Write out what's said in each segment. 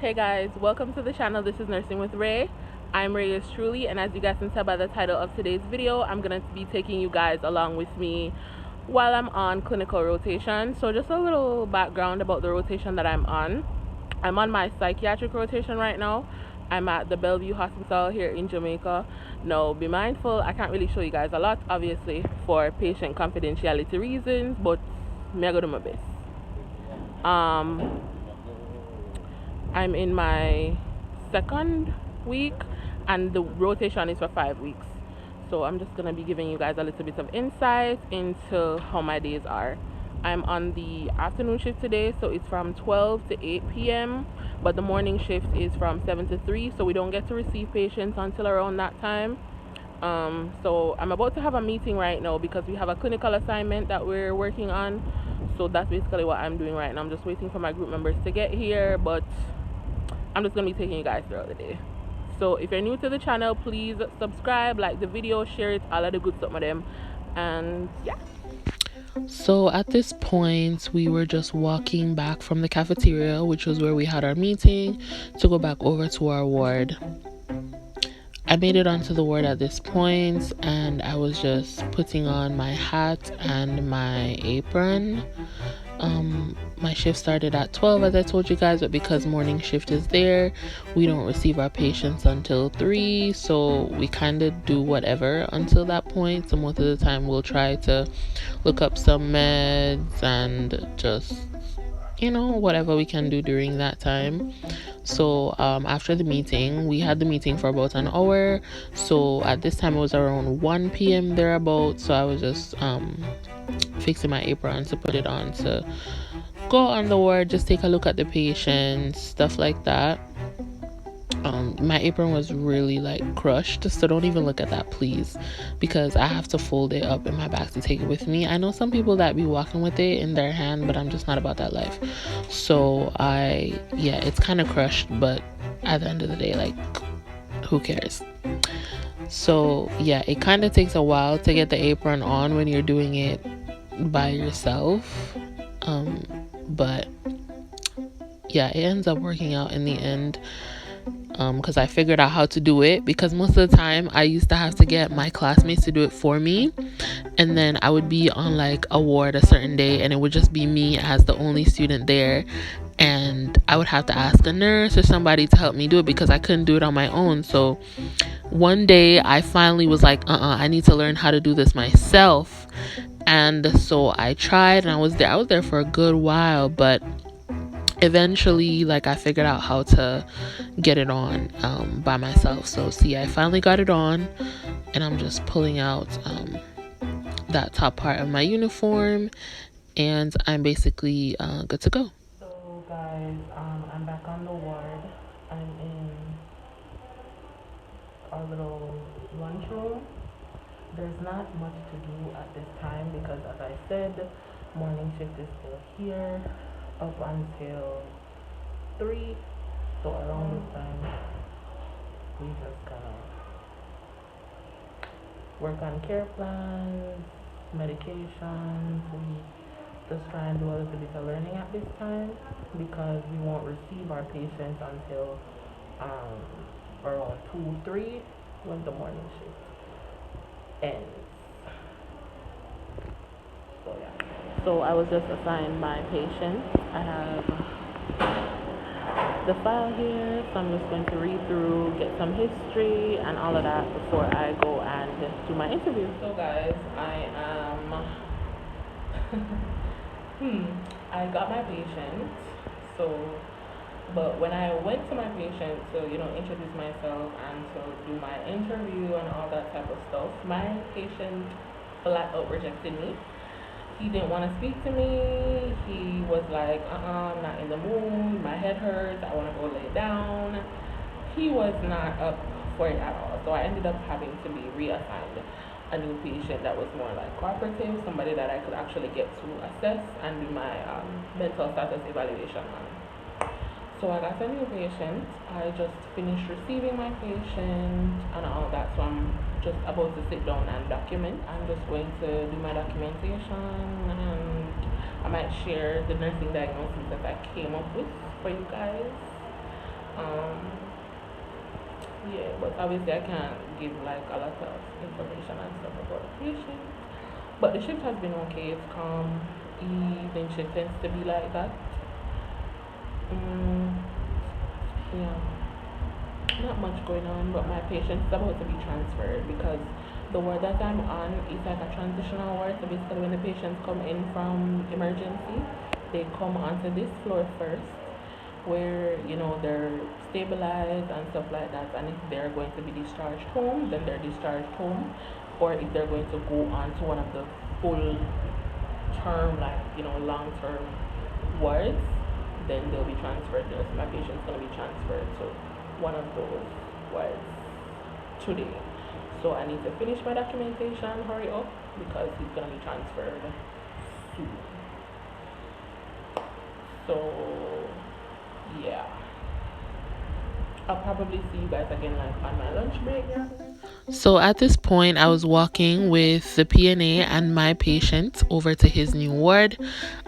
Hey guys, welcome to the channel. This is Nursing with Ray. I'm Ray yours truly, and as you guys can tell by the title of today's video, I'm going to be taking you guys along with me while I'm on clinical rotation. So just a little background about the rotation that I'm on. I'm on my psychiatric rotation right now. I'm at the Bellevue Hospital here in Jamaica. Now, be mindful, I can't really show you guys a lot, obviously, for patient confidentiality reasons, but I'm going to do my best. I'm in my second week and the rotation is for 5 weeks. So I'm just going to be giving you guys a little bit of insight into how my days are. I'm on the afternoon shift today, so it's from 12 to 8 p.m. But the morning shift is from 7 to 3, so we don't get to receive patients until around that time. So I'm about to have a meeting right now because we have a clinical assignment that we're working on. So that's basically what I'm doing right now. I'm just waiting for my group members to get here, but I'm just going to be taking you guys throughout the day. So if you're new to the channel, please subscribe, like the video, share it, all of the good stuff with them. And yeah. So at this point, we were just walking back from the cafeteria, which was where we had our meeting, to go back over to our ward. I made it onto the ward at this point, and I was just putting on my hat and my apron. My shift started at 12, as I told you guys, but because morning shift is there, we don't receive our patients until 3, so we kind of do whatever until that point. So most of the time we'll try to look up some meds and just, whatever we can do during that time. So after the meeting, we had the meeting for about an hour, so at this time it was around 1 p.m. thereabouts. So I was just fixing my apron to put it on to go on the ward, just take a look at the patients, stuff like that. My apron was really crushed, so don't even look at that, please, because I have to fold it up in my bag to take it with me. I know some people that be walking with it in their hand, but I'm just not about that life. So it's kind of crushed, but at the end of the day, who cares? So it kind of takes a while to get the apron on when you're doing it by yourself, but it ends up working out in the end, because I figured out how to do it, because most of the time I used to have to get my classmates to do it for me, and then I would be on a ward a certain day and it would just be me as the only student there, and I would have to ask a nurse or somebody to help me do it because I couldn't do it on my own. So one day I finally was like, I need to learn how to do this myself. And so I tried, and I was there for a good while, but eventually I figured out how to get it on by myself. So see, I finally got it on, and I'm just pulling out that top part of my uniform, and I'm basically good to go. So guys, I'm back on the ward. I'm in our little lunchroom. There's not much to do at this time because, as I said, morning shift is still here up until 3. So around this time, we just gonna work on care plans, medications. We just try and do a little bit of learning at this time because we won't receive our patients until around 2-3 when the morning shift ends. So I was just assigned my patient. I have the file here, so I'm just going to read through, get some history and all of that before I go and do my interview. So guys, I am I got my patient. But when I went to my patient to introduce myself and to do my interview and all that type of stuff, my patient flat out rejected me. He didn't want to speak to me. He was like, I'm not in the mood, my head hurts, I want to go lay down. He was not up for it at all. So I ended up having to be reassigned a new patient that was more cooperative, somebody that I could actually get to assess and do my mental status evaluation on. So I got a new patient. I just finished receiving my patient and all that, so I'm just about to sit down and document. I'm just going to do my documentation, and I might share the nursing diagnosis that I came up with for you guys. Um, yeah, but obviously I can't give like a lot of information and stuff about the patient. But the shift has been okay. It's calm. Evening shift tends to be like that. Mm, yeah, not much going on, but my patient is about to be transferred because the ward that I'm on is like a transitional ward. So basically, when the patients come in from emergency, they come onto this floor first, where they're stabilized and stuff like that. And if they're going to be discharged home, then they're discharged home, or if they're going to go on to one of the full term, like long term wards, then they'll be transferred there. So my patient's gonna be transferred to one of those wards today. So I need to finish my documentation, hurry up, because he's gonna be transferred soon. So yeah. I'll probably see you guys again like on my lunch break. So at this point, I was walking with the PNA and my patient over to his new ward.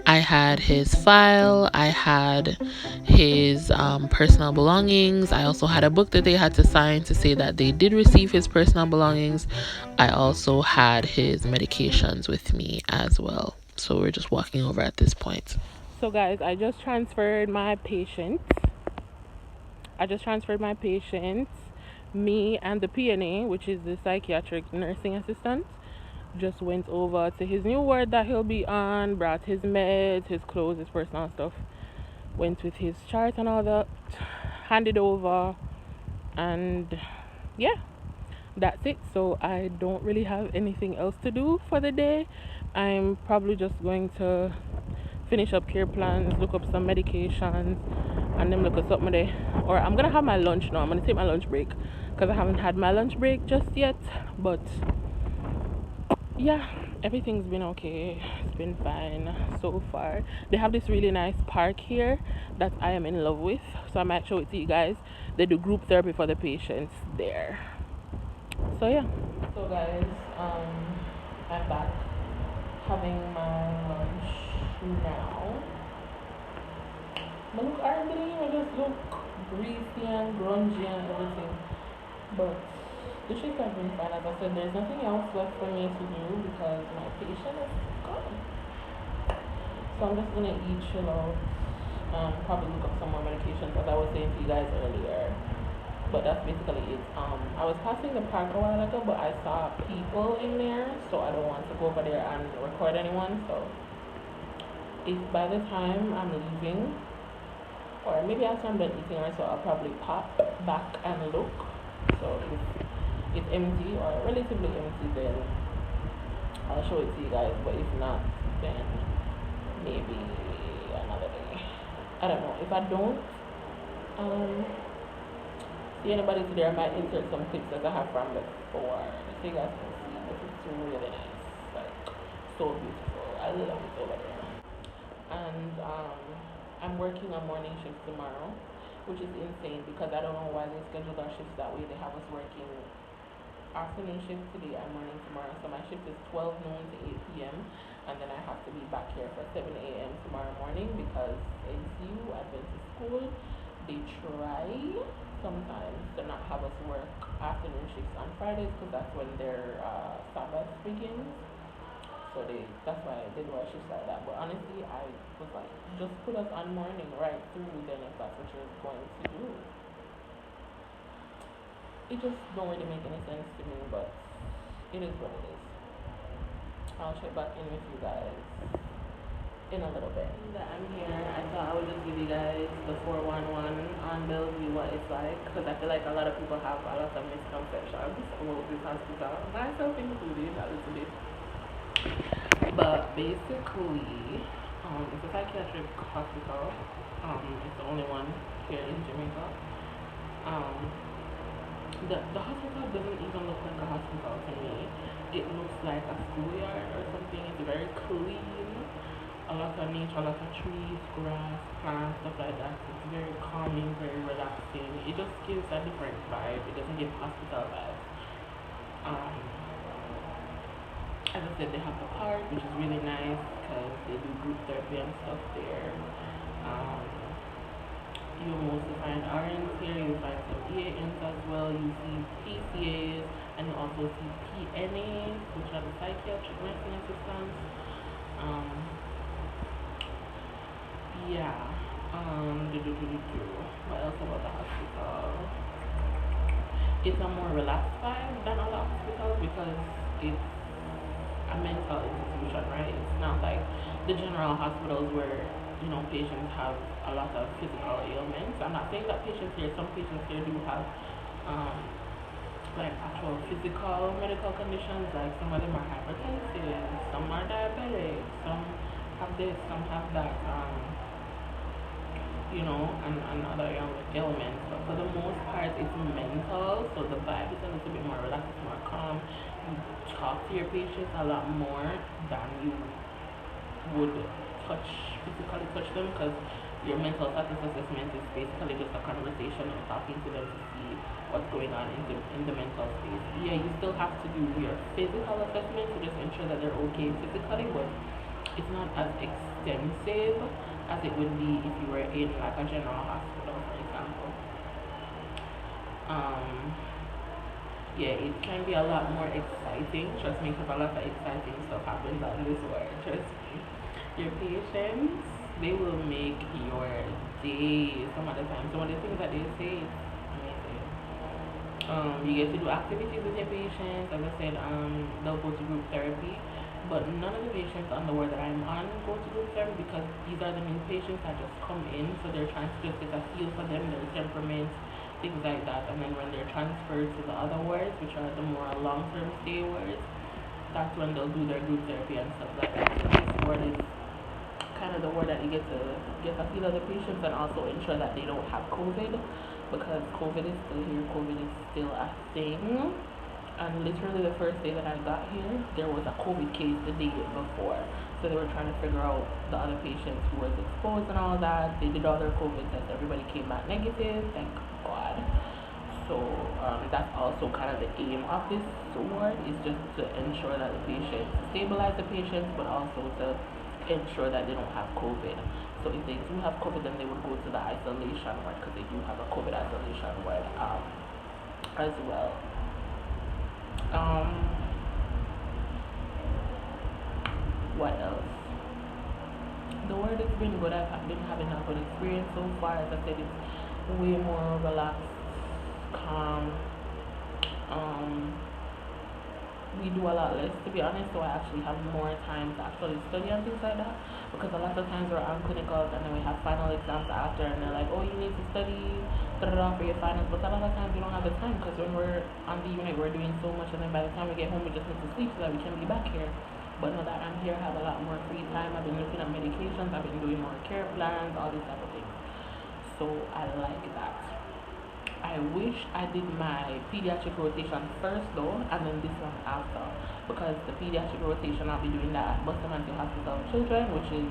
I had his file, I had his personal belongings. I also had a book that they had to sign to say that they did receive his personal belongings. I also had his medications with me as well. So we're just walking over at this point. So guys, I just transferred my patient. Me and the PNA, which is the psychiatric nursing assistant, just went over to his new ward that he'll be on, brought his meds, his clothes, his personal stuff, went with his chart and all that, handed over, and yeah, that's it. So I don't really have anything else to do for the day. I'm probably just going to finish up care plans, look up some medications, and then look at something there. Or I'm gonna have my lunch now. I'm gonna take my lunch break because I haven't had my lunch break just yet. But yeah, everything's been okay. It's been fine so far. They have this really nice park here that I am in love with, so I might show it to you guys. They do group therapy for the patients there. So yeah. So guys, I'm back having my lunch now. I look ugly, I just look greasy and grungy and everything. But the shift has been fine. As I said, there's nothing else left for me to do because my patient is gone. So I'm just gonna eat, chill out, probably look up some more medications as I was saying to you guys earlier. But that's basically it. I was passing the park a while ago, but I saw people in there, so I don't want to go over there and record anyone. So if by the time I'm leaving, or maybe after I'm done eating or so, I'll probably pop back and look. So if it's empty or relatively empty, then I'll show it to you guys. But if not, then maybe another day. I don't know. If I don't um, see anybody today, I might insert some clips that I have from before, so you guys can see. This is really nice, like so beautiful. I love it over there. And I'm working a morning shift tomorrow, which is insane because I don't know why they scheduled our shifts that way. They have us working afternoon shift today and morning tomorrow. So my shift is 12 noon to 8 p.m. And then I have to be back here for 7 a.m. tomorrow morning because NCU, Adventist School, they try sometimes to not have us work afternoon shifts on Fridays because that's when their Sabbath begins. So that's why they do our shifts like that. But honestly, I was like, just put us on morning right through then if that's what you're going to do. It just don't really make any sense to me, but it is what it is. I'll check back in with you guys in a little bit. That I'm here, I thought I would just give you guys the 411 on Bellevue, what it's like, because I feel like a lot of people have a lot of misconceptions about this hospital, myself included a little bit. But basically, it's a psychiatric hospital. It's the only one here in Jamaica. Um, the hospital doesn't even look like a hospital to me. It looks like a schoolyard or something. It's very clean. A lot of nature, a lot of trees, grass, plants, stuff like that. It's very calming, very relaxing. It just gives a different vibe. It doesn't give hospital vibes. As I said, they have the park, which is really nice because they do group therapy and stuff there. Um, You mostly find RNs here, you find some EANs as well, you see PCAs, and you also see PNAs, which are the psychiatric nursing assistants. Um, yeah. What else about the hospital? It's a more relaxed vibe than other hospitals because it's a mental institution, right? It's not like the general hospitals where patients have a lot of physical ailments. I'm not saying that some patients here do have um, like actual physical medical conditions, like some of them are hypertensive, some are diabetic, some have this, some have that. And other elements. But for the most part, it's mental, so the vibe is a little bit more relaxed, it's more calm. You talk to your patients a lot more than you would physically touch them, because your mental status assessment is basically just a conversation and talking to them to see what's going on in the mental space. Yeah, you still have to do your physical assessment to just ensure that they're okay physically, but it's not as extensive as it would be if you were in like a general hospital, for example. Um, yeah, it can be a lot more exciting. Trust me, because a lot of exciting stuff happens on this ward. Trust me. Your patients, they will make your day some of the time. Some of the things that they say is amazing. You get to do activities with your patients. As I said, they'll go to group therapy. But none of the patients on the ward that I'm on go to group therapy because these are the new patients that just come in, so they're trying to just get a feel for them, their temperament, things like that. And then when they're transferred to the other wards, which are the more long-term stay wards, that's when they'll do their group therapy and stuff like that. So this ward is kind of the word that you get to get a feel of the patients and also ensure that they don't have COVID, because COVID is still here, COVID is still a thing. And literally the first day that I got here, there was a COVID case the day before. So they were trying to figure out the other patients who was exposed and all that. They did all their COVID tests. Everybody came back negative, thank God. So that's also kind of the aim of this ward, is just to ensure that the patients, stabilize the patients, but also to ensure that they don't have COVID. So if they do have COVID, then they would go to the isolation ward, because they do have a COVID isolation ward as well. Um, what else? The word has been good. I've been having a good experience so far. As I said, it's way more relaxed, calm. Um, we do a lot less, to be honest, so I actually have more time to actually study and things like that. Because a lot of times we're on clinicals and then we have final exams after, and they're like, oh, you need to study for your finals. But a lot of times we don't have the time, because when we're on the unit, we're doing so much, and then by the time we get home, we just need to sleep so that we can be back here. But now that I'm here, I have a lot more free time. I've been looking at medications, I've been doing more care plans, all these type of things. So I like that. I wish I did my pediatric rotation first though, and then this one after, because the pediatric rotation I'll be doing that at Bustamante Hospital of Children, which is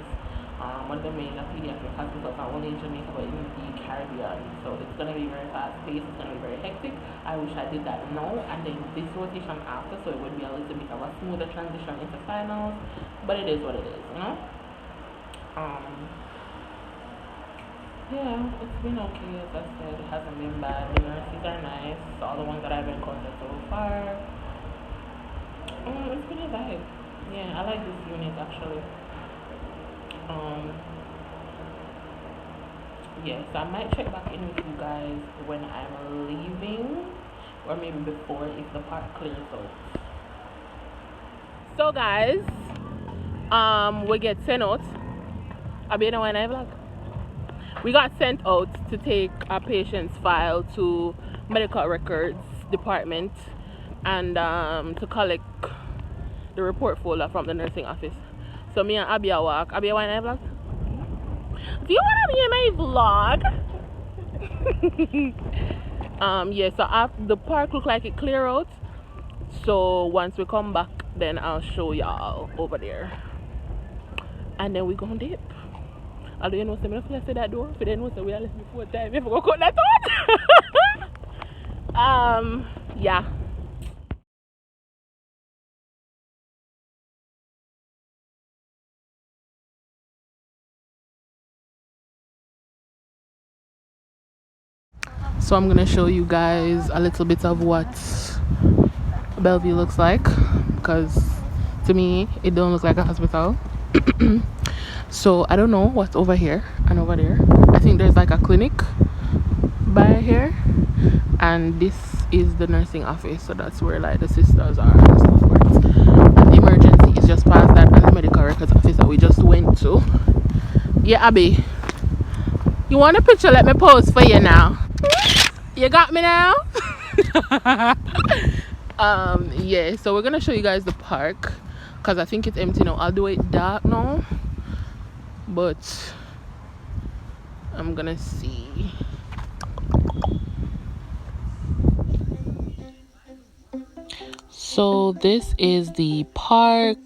one of the main pediatric hospitals not only in Jamaica but in the Caribbean. So it's gonna be very fast paced, it's gonna be very hectic. I wish I did that now, and then this rotation after, so it would be a little bit of a smoother transition into finals. But it is what it is. Um, yeah, it's been okay. As I said, it hasn't been bad. The nurses are nice. All the ones that I've encountered so far. It's been a vibe. Yeah, I like this unit actually. Um, yeah, so I might check back in with you guys when I'm leaving, or maybe before, if the park clears out. So guys, we get sent out. I'll be in when I vlog. We got sent out to take a patient's file to medical records department, and to collect the report folder from the nursing office. So me and Abby are walk. Abby, why not vlog? Do you want to be in my vlog? Yeah. So after the park look like it clear out. So once we come back, then I'll show y'all over there, and then we gonna dip. Although you know, say me not say that door. If you didn't know, say we are left before time. If we go cut that out. Yeah. So I'm gonna show you guys a little bit of what Bellevue looks like, because to me it don't look like a hospital. So I don't know what's over here and over there. I think there's like a clinic by here, and this is the nursing office, so that's where like the sisters are and so forth. And the emergency is just past that, and the medical records office that we just went to. Yeah, Abby, you want a picture? Let me pose for you now. You got me now. Yeah, so we're gonna show you guys the park, because I think it's empty now. I'll do it dark now, but I'm gonna see. So this is the park.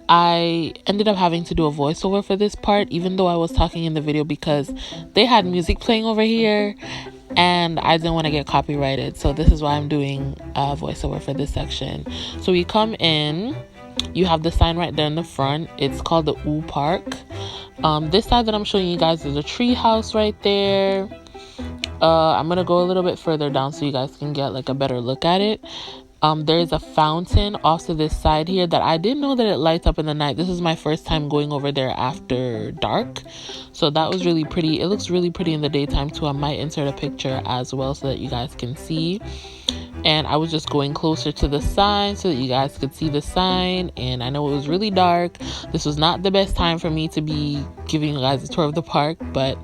I ended up having to do a voiceover for this part, even though I was talking in the video, because they had music playing over here and I didn't want to get copyrighted. So this is why I'm doing a voiceover for this section. So we come in, you have the sign right there in the front. It's called the Oo Park. This side that I'm showing you guys is a tree house right there. I'm gonna go a little bit further down so you guys can get like a better look at it. There's a fountain off to this side here that I didn't know that it lights up in the night. This is my first time going over there after dark, so that was really pretty. It looks really pretty in the daytime too. I might insert a picture as well so that you guys can see. And I was just going closer to the sign so that you guys could see the sign. And I know it was really dark. This was not the best time for me to be giving you guys a tour of the park, but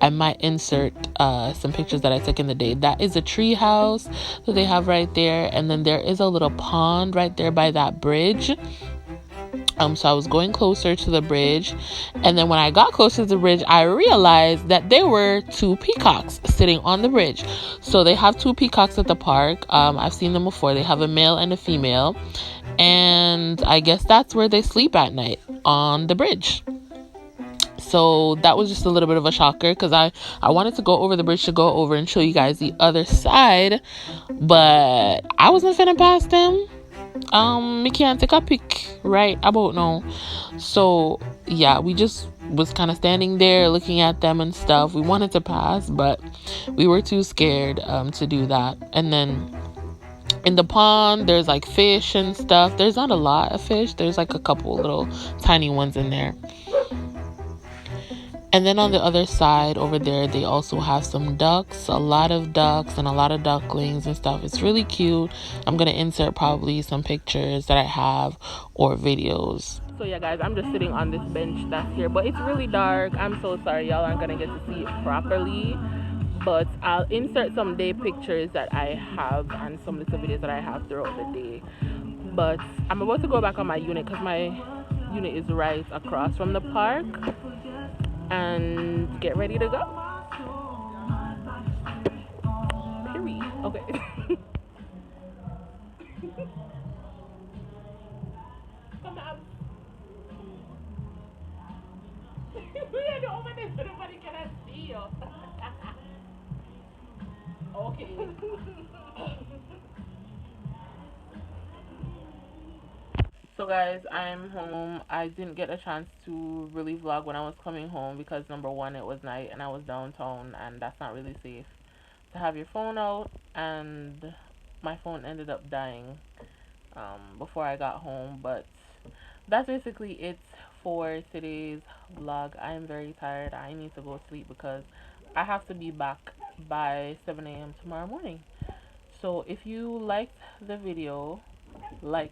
I might insert some pictures that I took in the day. That is a tree house that they have right there. And then there is a little pond right there by that bridge. So I was going closer to the bridge. And then when I got closer to the bridge, I realized that there were two peacocks sitting on the bridge. So they have two peacocks at the park. I've seen them before. They have a male and a female. And I guess that's where they sleep at night, on the bridge. So that was just a little bit of a shocker, because I wanted to go over the bridge to go over and show you guys the other side, but I wasn't finna pass them. Me can't take a pic right about now. So yeah, we just was kind of standing there looking at them and stuff. We wanted to pass, but we were too scared to do that. And then in the pond there's like fish and stuff. There's not a lot of fish. There's like a couple little tiny ones in there. And then on the other side over there, they also have some ducks, a lot of ducks and a lot of ducklings and stuff. It's really cute. I'm going to insert probably some pictures that I have or videos. So yeah, guys, I'm just sitting on this bench that's here, but it's really dark. I'm so sorry, y'all aren't going to get to see it properly. But I'll insert some day pictures that I have and some little videos that I have throughout the day. But I'm about to go back on my unit, because my unit is right across from the park, and get ready to go. Period. Okay. Come out. We had to open this so nobody can see you. Okay. So guys, I'm home. I didn't get a chance to really vlog when I was coming home, because number one, it was night and I was downtown, and that's not really safe to have your phone out, and my phone ended up dying before I got home. But that's basically it for today's vlog. I am very tired. I need to go sleep because I have to be back by 7 a.m. tomorrow morning. So if you liked the video, leave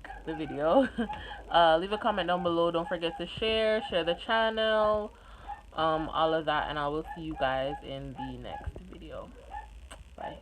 a comment down below. Don't forget to share the channel, all of that, and I will see you guys in the next video. Bye.